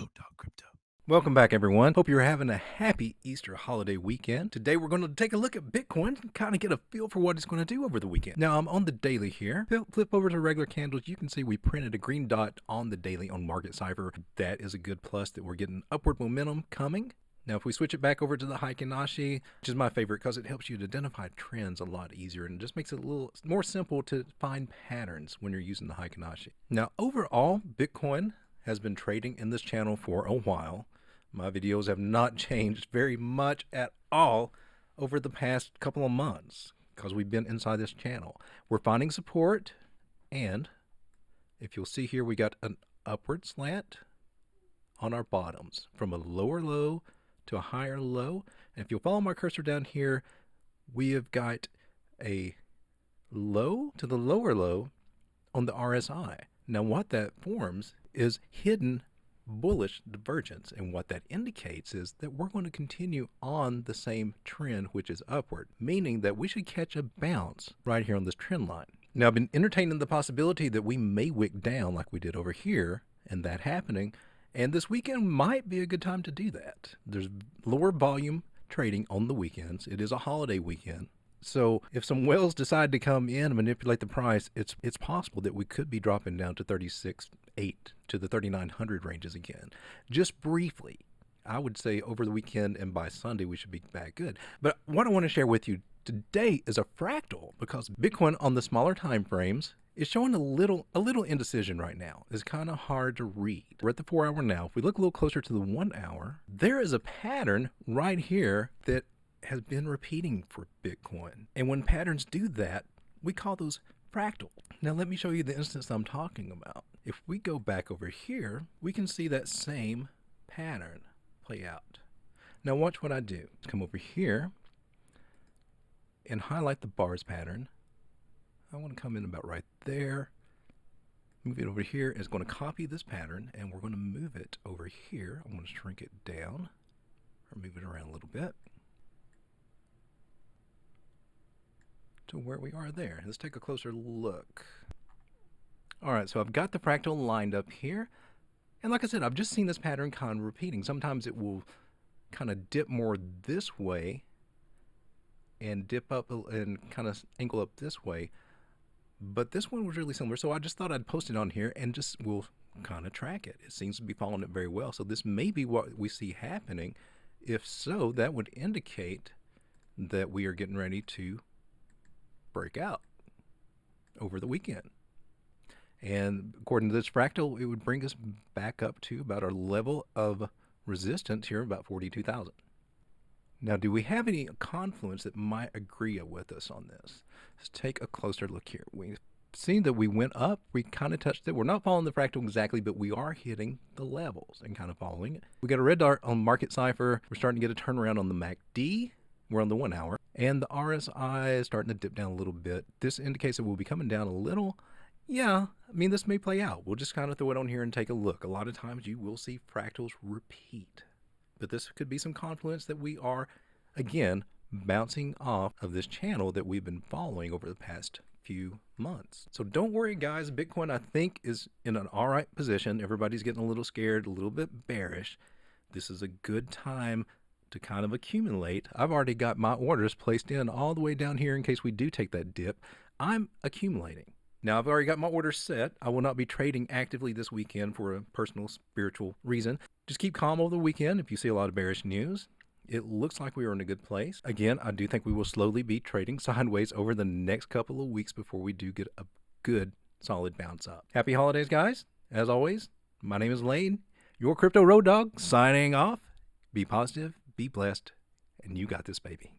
Road Dog Crypto. Welcome back, everyone. Hope you're having a happy Easter holiday weekend. Today, we're going to take a look at Bitcoin and kind of get a feel for what it's going to do over the weekend. Now, I'm on the daily here. Flip over to regular candles. You can see we printed a green dot on the daily on Market Cipher. That is a good plus that we're getting upward momentum coming. Now, if we switch it back over to the Heikin-Ashi, which is my favorite because it helps you to identify trends a lot easier and just makes it a little more simple to find patterns when you're using the Heikin-Ashi. Now, overall, Bitcoin has been trading in this channel for a while. My videos have not changed very much at all over the past couple of months because we've been inside this channel. We're finding support, and if you'll see here, we got an upward slant on our bottoms from a lower low to a higher low. And if you'll follow my cursor down here, we have got a low to the lower low on the RSI. Now what that forms is hidden bullish divergence, and what that indicates is that we're going to continue on the same trend, which is upward, meaning that we should catch a bounce right here on this trend line. Now, I've been entertaining the possibility that we may wick down like we did over here, and that happening, and this weekend might be a good time to do that. There's lower volume trading on the weekends. It is a holiday weekend. So if some whales decide to come in and manipulate the price, it's possible that we could be dropping down to 36.8 to the 3,900 ranges again. Just briefly, I would say over the weekend and by Sunday we should be back good. But what I want to share with you today is a fractal, because Bitcoin on the smaller time frames is showing a little indecision right now. It's kind of hard to read. We're at the 4 hour now. If we look a little closer to the 1 hour, there is a pattern right here that has been repeating for Bitcoin. And when patterns do that, we call those fractal. Now let me show you the instance I'm talking about. If we go back over here, we can see that same pattern play out. Now watch what I do. Come over here and highlight the bars pattern. I want to come in about right there. Move it over here. It's going to copy this pattern, and we're going to move it over here. I'm going to shrink it down or move it around a little bit to where we are there. Let's take a closer look. All right, so I've got the fractal lined up here. And like I said, I've just seen this pattern kind of repeating. Sometimes it will kind of dip more this way and dip up and kind of angle up this way. But this one was really similar. So I just thought I'd post it on here and just we'll kind of track it. It seems to be following it very well. So this may be what we see happening. If so, that would indicate that we are getting ready to break out over the weekend. And according to this fractal, it would bring us back up to about our level of resistance here, about 42,000. Now, do we have any confluence that might agree with us on this? Let's take a closer look here. We've seen that we went up, we kind of touched it. We're not following the fractal exactly, but we are hitting the levels and kind of following it. We got a red dot on Market Cipher. We're starting to get a turnaround on the MACD. We're on the 1 hour, and the RSI is starting to dip down a little bit. This indicates that we'll be coming down a little. Yeah, I mean, this may play out. We'll just kind of throw it on here and take a look. A lot of times you will see fractals repeat, but this could be some confluence that we are, again, bouncing off of this channel that we've been following over the past few months. So don't worry, guys. Bitcoin, I think, is in an all right position. Everybody's getting a little scared, a little bit bearish. This is a good time to kind of accumulate. I've already got my orders placed in all the way down here in case we do take that dip. I'm accumulating. Now, I've already got my orders set. I will not be trading actively this weekend for a personal spiritual reason. Just keep calm over the weekend. If you see a lot of bearish news, it looks like we are in a good place. Again, I do think we will slowly be trading sideways over the next couple of weeks before we do get a good solid bounce up. Happy holidays, guys. As always, my name is Lane, your crypto road dog, signing off. Be positive, be blessed, and you got this, baby.